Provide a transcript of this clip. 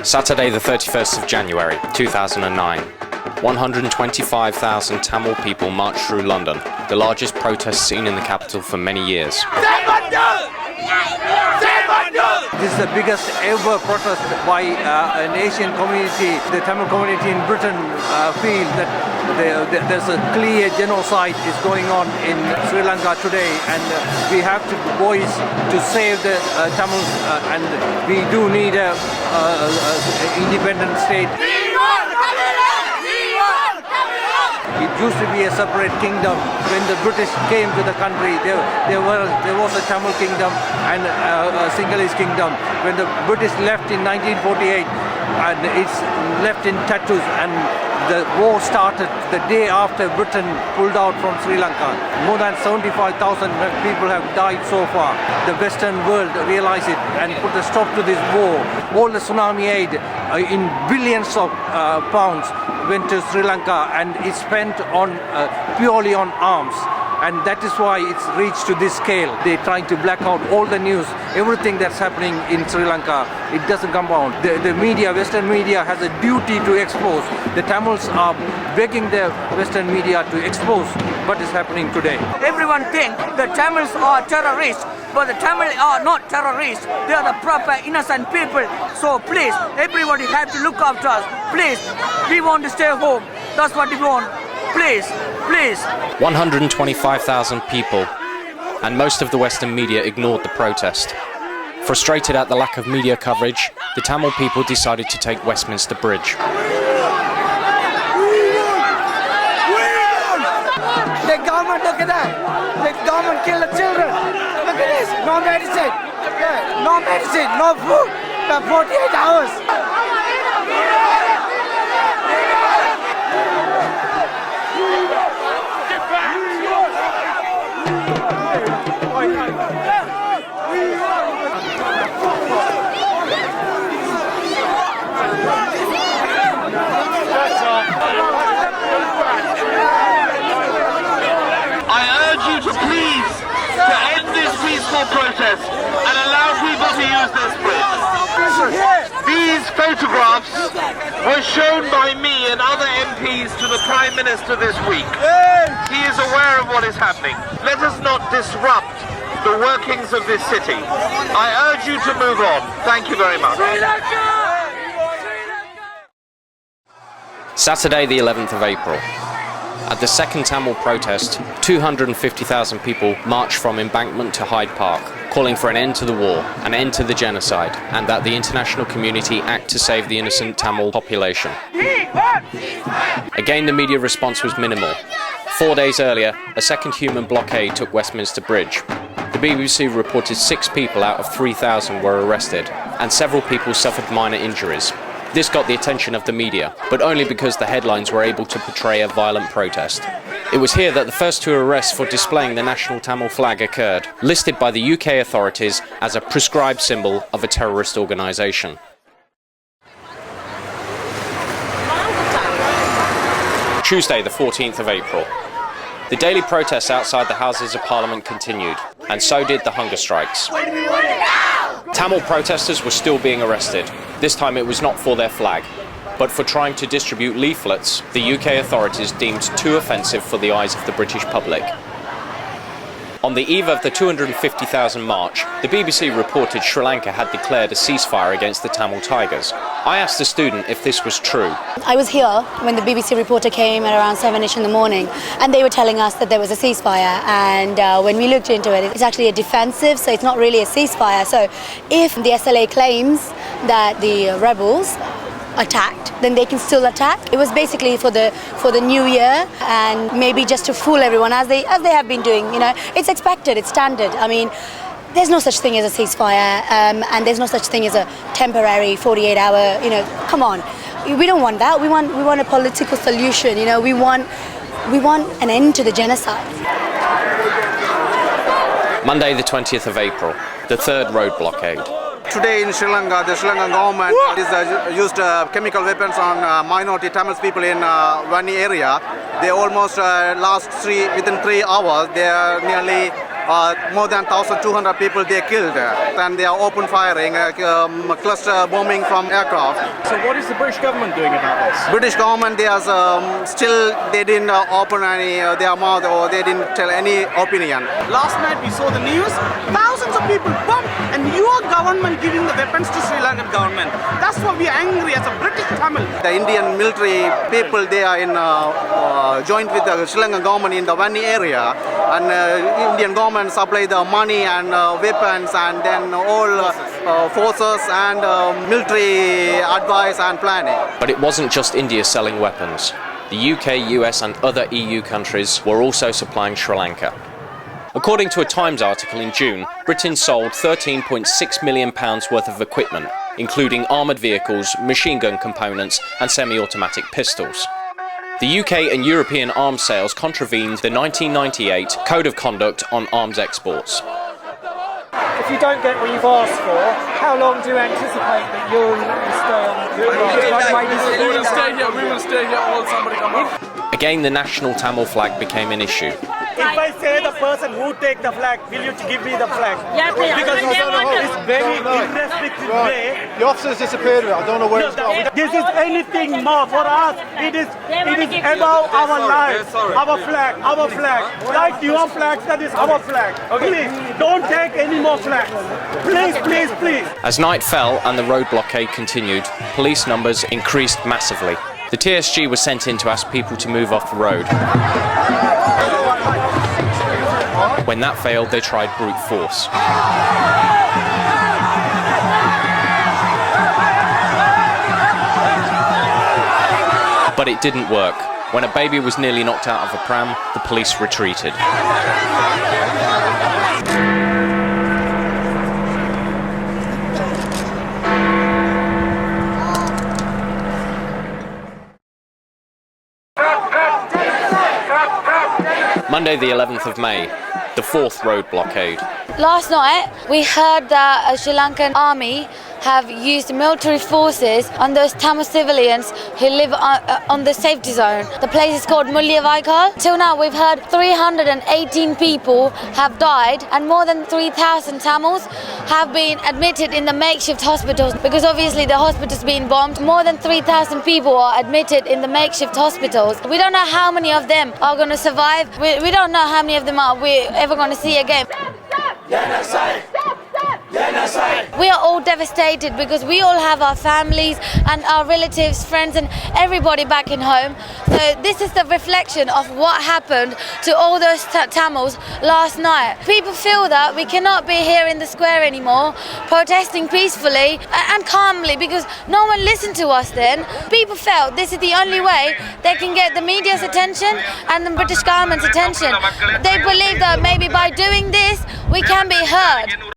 Saturday the 31st of January 2009. 125,000 Tamil people marched through London, the largest protest seen in the capital for many years. This is the biggest ever protest by an Asian community. The Tamil community in Britain feel that there's a clear genocide is going on in Sri Lanka today, and we have to voice to save the Tamils, and we do need a independent state. It used to be a separate kingdom. When the British came to the country, there was a Tamil kingdom and a Sinhalese kingdom. When the British left in 1948, and it's left in tattoos, and the war started the day after Britain pulled out from Sri Lanka. More than 75,000 people have died so far. The Western world realized it and put a stop to this war. All the tsunami aid in billions of pounds went to Sri Lanka, and it's spent on purely on arms. And that is why it's reached to this scale. They're trying to black out all the news, everything that's happening in Sri Lanka. It doesn't come out. The media, Western media, has a duty to expose. The Tamils are begging the Western media to expose what is happening today. Everyone thinks the Tamils are terrorists, but the Tamils are not terrorists. They are the proper innocent people. So please, everybody have to look after us. Please, we want to stay home. That's what we want. Please, please. 125,000 people, and most of the Western media ignored the protest. Frustrated at the lack of media coverage, the Tamil people decided to take Westminster Bridge. The government, look at that. The government killed the children. Look at this. No medicine. No medicine, no food. 48 hours. Protest and allow people to use this bridge. These photographs were shown by me and other MPs to the Prime Minister this week. He is aware of what is happening. Let us not disrupt the workings of this city. I urge you to move on. Thank you very much. Saturday the 11th of April. At the second Tamil protest, 250,000 people marched from Embankment to Hyde Park, calling for an end to the war, an end to the genocide, and that the international community act to save the innocent Tamil population. Again, the media response was minimal. 4 days earlier, a second human blockade took Westminster Bridge. The BBC reported 6 people out of 3,000 were arrested, and several people suffered minor injuries. This got the attention of the media, but only because the headlines were able to portray a violent protest. It was here that the first 2 arrests for displaying the national Tamil flag occurred, listed by the UK authorities as a prescribed symbol of a terrorist organisation. Tuesday, the 14th of April. The daily protests outside the Houses of Parliament continued, and so did the hunger strikes. Tamil protesters were still being arrested. This time it was not for their flag, but for trying to distribute leaflets the UK authorities deemed too offensive for the eyes of the British public. On the eve of the 250,000 march, the BBC reported Sri Lanka had declared a ceasefire against the Tamil Tigers. I asked a student if this was true. I was here when the BBC reporter came at around 7ish in the morning, and they were telling us that there was a ceasefire, and when we looked into it, it's actually a defensive, so it's not really a ceasefire. So if the SLA claims that the rebels attacked, then they can still attack. It was basically for the new year, and maybe just to fool everyone as they have been doing. You know, it's expected, it's standard. I mean, there's no such thing as a ceasefire, and there's no such thing as a temporary 48-hour. You know, come on, we don't want that. We want a political solution. You know, we want an end to the genocide. Monday, the 20th of April, the third road blockade. Today in Sri Lanka, the Sri Lankan government used chemical weapons on minority Tamil people in Vani area. They almost within 3 hours, they are nearly more than 1,200 people they killed. And they are open firing, cluster bombing from aircraft. So what is the British government doing about this? British government, they are still, they didn't open any their mouth, or they didn't tell any opinion. Last night we saw the news, thousands of people bombed, and your government giving the weapons to Sri Lankan government. That's why we are angry as a British Tamil. The Indian military people, they are in joined with the Sri Lankan government in the Vani area, and Indian government supply the money and weapons, and then all forces and military advice and planning. But it wasn't just India selling weapons. The UK, US and other EU countries were also supplying Sri Lanka. According to a Times article in June, Britain sold £13.6 million worth of equipment, including armoured vehicles, machine gun components and semi-automatic pistols. The UK and European arms sales contravened the 1998 Code of Conduct on Arms Exports. If you don't get what you've asked for, how long do you anticipate that you'll stay on? We will stay here until somebody comes up. Again, the national Tamil flag became an issue. If I say the person who take the flag, will you give me the flag? Because it's very irrestricted way. The officer's disappeared with it. I don't know where it's gone. This is anything more for us. It is about our lives, our flag. Like your flag, that is our flag. Please, don't take any more flags. Please. As night fell and the road blockade continued, police numbers increased massively. The TSG was sent in to ask people to move off the road. When that failed, they tried brute force. But it didn't work. When a baby was nearly knocked out of a pram, the police retreated. Monday the 11th of May, the fourth road blockade. Last night we heard that a Sri Lankan army have used military forces on those Tamil civilians who live on the safety zone. The place is called Mulliyavaikal. Till now we've heard 318 people have died and more than 3,000 Tamils have been admitted in the makeshift hospitals because obviously the hospital's been bombed. More than 3,000 people are admitted in the makeshift hospitals. We don't know how many of them are going to survive. We don't know how many of them are we ever going to see again. Genocide! We are all devastated because we all have our families and our relatives, friends and everybody back in home. So this is the reflection of what happened to all those Tamils last night. People feel that we cannot be here in the square anymore protesting peacefully and calmly because no one listened to us then. People felt this is the only way they can get the media's attention and the British government's attention. They believe that maybe by doing this we can be heard.